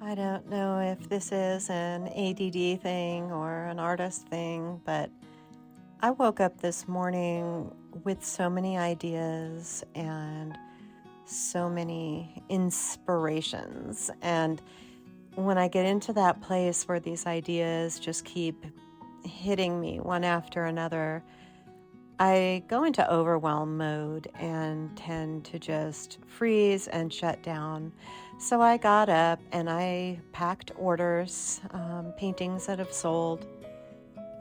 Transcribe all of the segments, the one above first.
I don't know if this is an ADD thing or an artist thing, but I woke up this morning with so many ideas and so many inspirations. And when I get into that place where these ideas just keep hitting me one after another, I go into overwhelm mode and tend to just freeze and shut down. So I got up and I packed orders, paintings that have sold,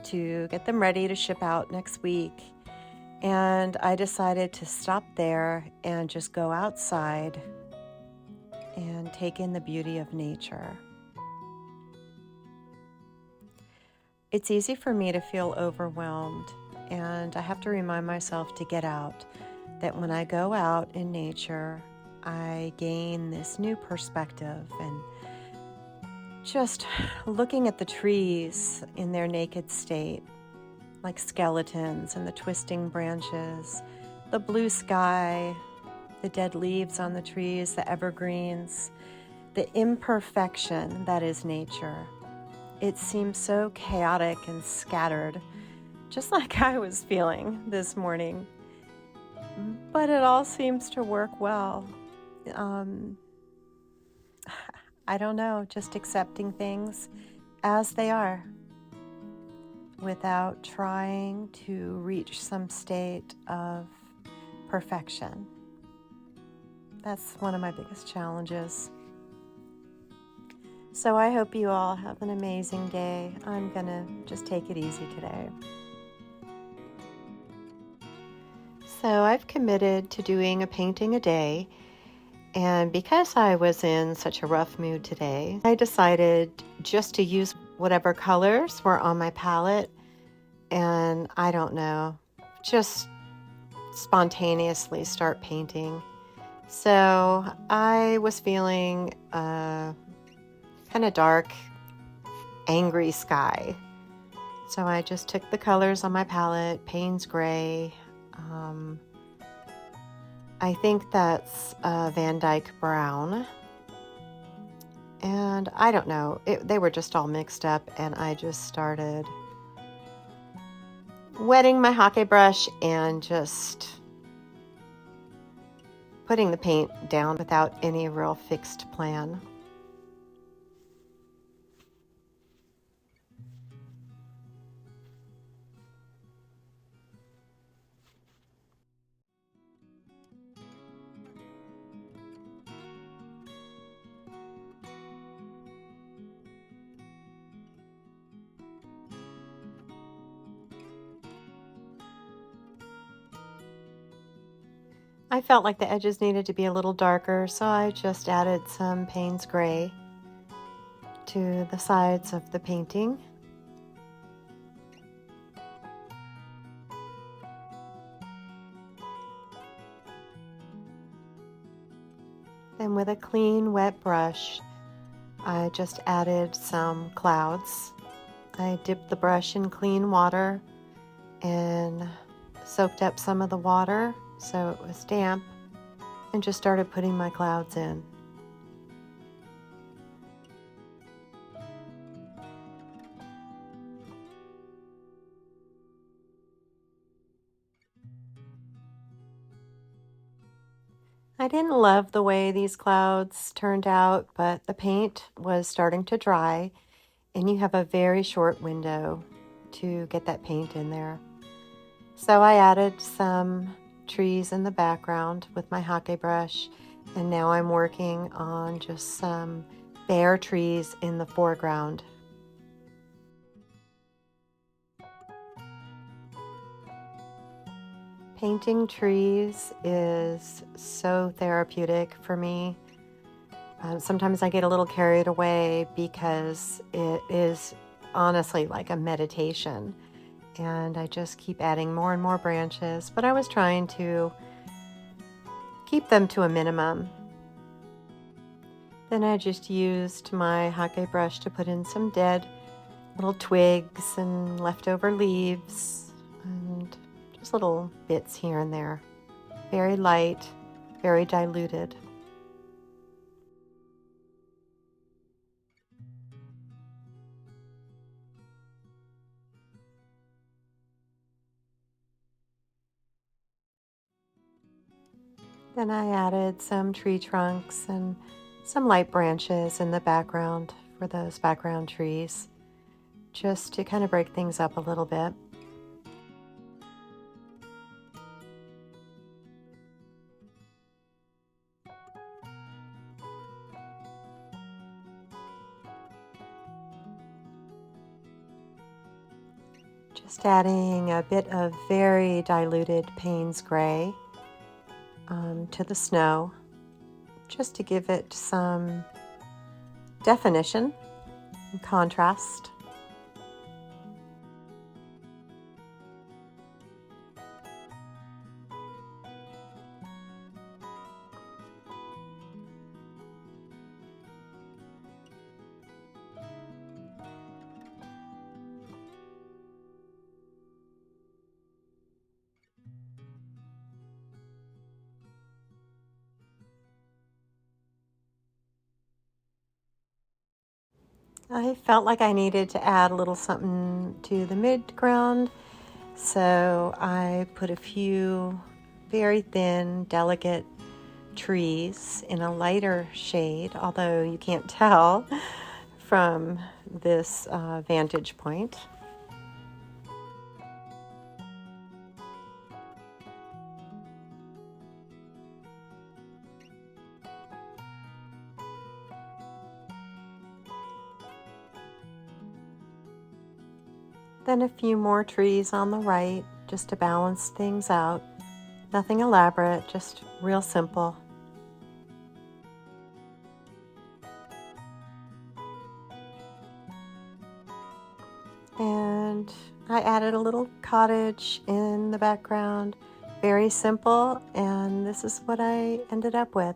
to get them ready to ship out next week. And I decided to stop there and just go outside and take in the beauty of nature. It's easy for me to feel overwhelmed, and I have to remind myself to get out, that when I go out in nature, I gain this new perspective, and just looking at the trees in their naked state, like skeletons, and the twisting branches, the blue sky, the dead leaves on the trees, the evergreens, the imperfection that is nature. It seems so chaotic and scattered, just like I was feeling this morning. But it all seems to work well. I don't know, just accepting things as they are without trying to reach some state of perfection. That's one of my biggest challenges. So I hope you all have an amazing day. I'm gonna just take it easy today. So I've committed to doing a painting a day, and because I was in such a rough mood today, I decided just to use whatever colors were on my palette, and I don't know, just spontaneously start painting. So I was feeling kind of dark, angry sky. So I just took the colors on my palette, Payne's Gray. I think that's Van Dyke Brown. And I don't know, they were just all mixed up, and I just started wetting my Hake brush and just putting the paint down without any real fixed plan. I felt like the edges needed to be a little darker, so I just added some Payne's Gray to the sides of the painting. Then with a clean, wet brush, I just added some clouds. I dipped the brush in clean water and soaked up some of the water so it was damp, and just started putting my clouds in. I didn't love the way these clouds turned out, but the paint was starting to dry, and you have a very short window to get that paint in there. So I added some trees in the background with my Hake brush, and now I'm working on just some bare trees in the foreground. Painting trees is so therapeutic for me. Sometimes I get a little carried away because it is honestly like a meditation, and I just keep adding more and more branches, but I was trying to keep them to a minimum. Then I just used my Hake brush to put in some dead little twigs and leftover leaves and just little bits here and there. Very light, very diluted. Then I added some tree trunks and some light branches in the background for those background trees, just to kind of break things up a little bit. Just adding a bit of very diluted Payne's Gray to the snow, just to give it some definition and contrast. I felt like I needed to add a little something to the midground, so I put a few very thin, delicate trees in a lighter shade, although you can't tell from this vantage point. Then a few more trees on the right, just to balance things out. Nothing elaborate, just real simple. And I added a little cottage in the background. Very simple, and this is what I ended up with.